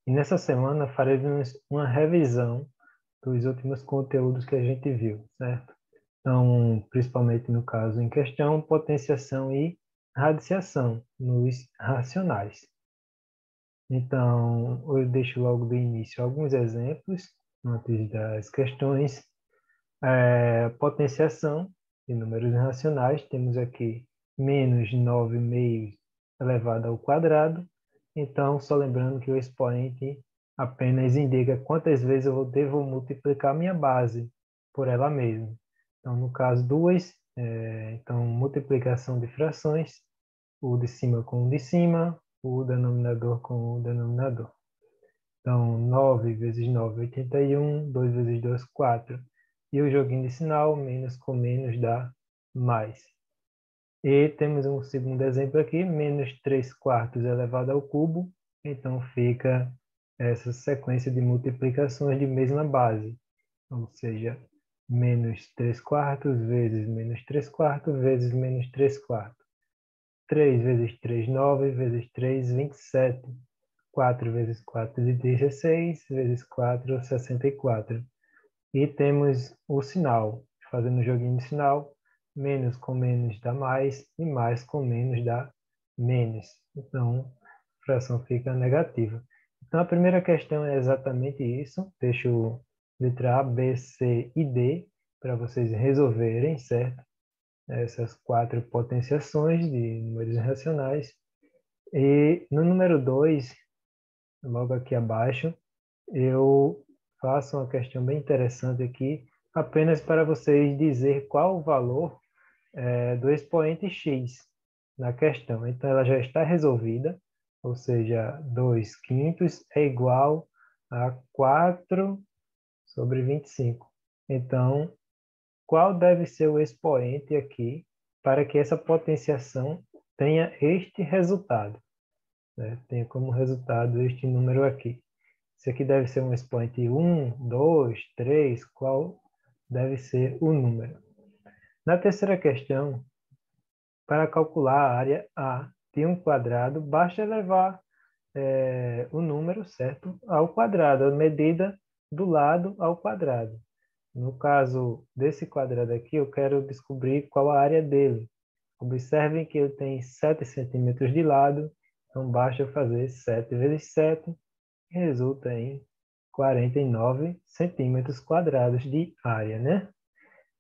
E nessa semana faremos uma revisão dos últimos conteúdos que a gente viu, certo? Então, principalmente no caso em questão, potenciação e radiciação nos racionais. Então, eu deixo logo do início alguns exemplos antes das questões. Potenciação de números racionais, temos aqui menos 9 meios elevado ao quadrado. Então, só lembrando que o expoente apenas indica quantas vezes eu devo multiplicar minha base por ela mesma. Então, no caso, duas, então, multiplicação de frações, o de cima com o de cima, o denominador com o denominador. Então, 9 vezes 9, 81, 2 vezes 2, 4. E o joguinho de sinal, menos com menos dá mais. E temos um segundo exemplo aqui, menos 3 quartos elevado ao cubo. Então, fica essa sequência de multiplicações de mesma base. Ou seja, menos 3 quartos vezes menos 3 quartos vezes menos 3 quartos. 3 vezes 3, 9, vezes 3, 27. 4 vezes 4, 16, vezes 4, 64. E temos o sinal, fazendo o joguinho de sinal, menos com menos dá mais, e mais com menos dá menos. Então, a fração fica negativa. Então, a primeira questão é exatamente isso. Deixo letra A, B, C e D para vocês resolverem, certo? Essas quatro potenciações de números racionais. E no número 2, logo aqui abaixo, eu faço uma questão bem interessante aqui, apenas para vocês dizer qual o valor do expoente x na questão. Então, ela já está resolvida, ou seja, 2 quintos é igual a 4 sobre 25. Então, qual deve ser o expoente aqui para que essa potenciação tenha este resultado, né? Tenha como resultado este número aqui. Esse aqui deve ser um expoente 1, 2, 3, qual deve ser o número. Na terceira questão, para calcular a área A de um quadrado, basta elevar o número, certo, ao quadrado, a medida do lado ao quadrado. No caso desse quadrado aqui, eu quero descobrir qual a área dele. Observem que ele tem 7 centímetros de lado, então basta eu fazer 7 vezes 7, que resulta em 49 centímetros quadrados de área, né?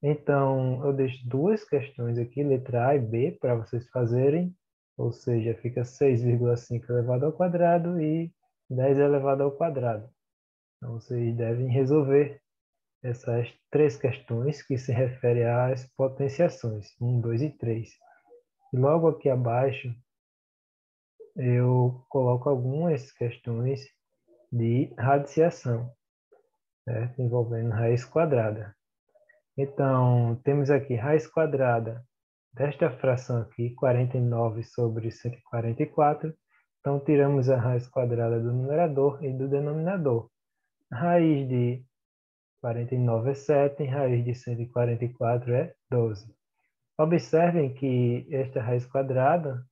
Então, eu deixo duas questões aqui, letra A e B, para vocês fazerem, ou seja, fica 6,5 elevado ao quadrado e 10 elevado ao quadrado. Então, vocês devem resolver essas três questões que se referem às potenciações, 1, 2 e 3. E logo aqui abaixo, eu coloco algumas questões de radiciação, certo? Envolvendo raiz quadrada. Então, temos aqui raiz quadrada desta fração aqui, 49 sobre 144. Então, tiramos a raiz quadrada do numerador e do denominador. Raiz de 49 é 7, raiz de 144 é 12. Observem que esta raiz quadrada,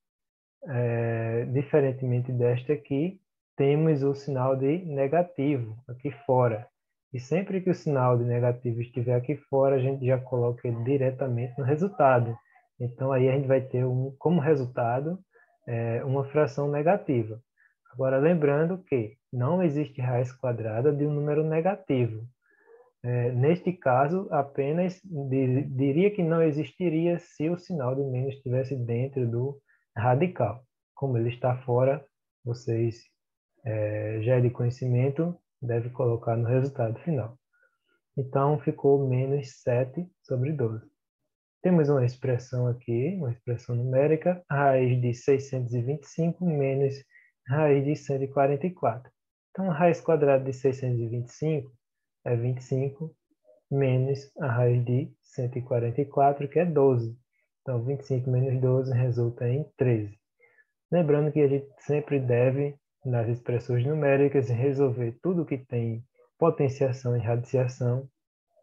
diferentemente desta aqui, temos o sinal de negativo aqui fora. E sempre que o sinal de negativo estiver aqui fora, a gente já coloca ele diretamente no resultado. Então, aí a gente vai ter como resultado uma fração negativa. Agora, lembrando que não existe raiz quadrada de um número negativo. Neste caso, apenas diria que não existiria se o sinal de menos estivesse dentro do radical. Como ele está fora, vocês já é de conhecimento, deve colocar no resultado final. Então, ficou menos 7 sobre 12. Temos uma expressão aqui, uma expressão numérica, raiz de 625 menos raiz de 144. Então, a raiz quadrada de 625 é 25 menos a raiz de 144, que é 12. Então, 25 menos 12 resulta em 13. Lembrando que a gente sempre deve, nas expressões numéricas, resolver tudo que tem potenciação e radiciação,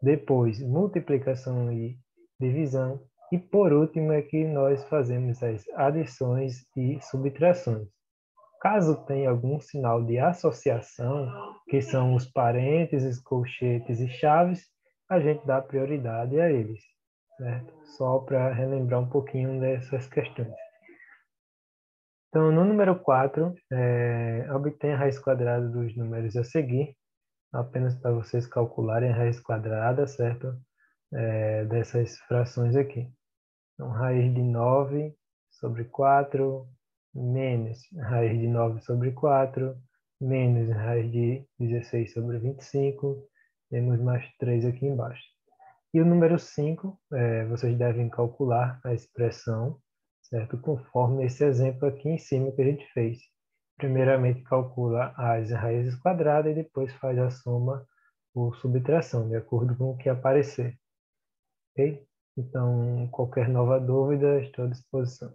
depois multiplicação e divisão, e por último é que nós fazemos as adições e subtrações. Caso tenha algum sinal de associação, que são os parênteses, colchetes e chaves, a gente dá prioridade a eles, certo? Só para relembrar um pouquinho dessas questões. Então, no número 4, obtenha a raiz quadrada dos números a seguir, apenas para vocês calcularem a raiz quadrada, certo? Dessas frações aqui. Então, raiz de 9 sobre 4, menos raiz de 9 sobre 4, menos raiz de 16 sobre 25. Temos mais 3 aqui embaixo. E o número 5, vocês devem calcular a expressão, certo? Conforme esse exemplo aqui em cima que a gente fez. Primeiramente calcula as raízes quadradas e depois faz a soma por subtração, de acordo com o que aparecer. Ok? Então, qualquer nova dúvida, estou à disposição.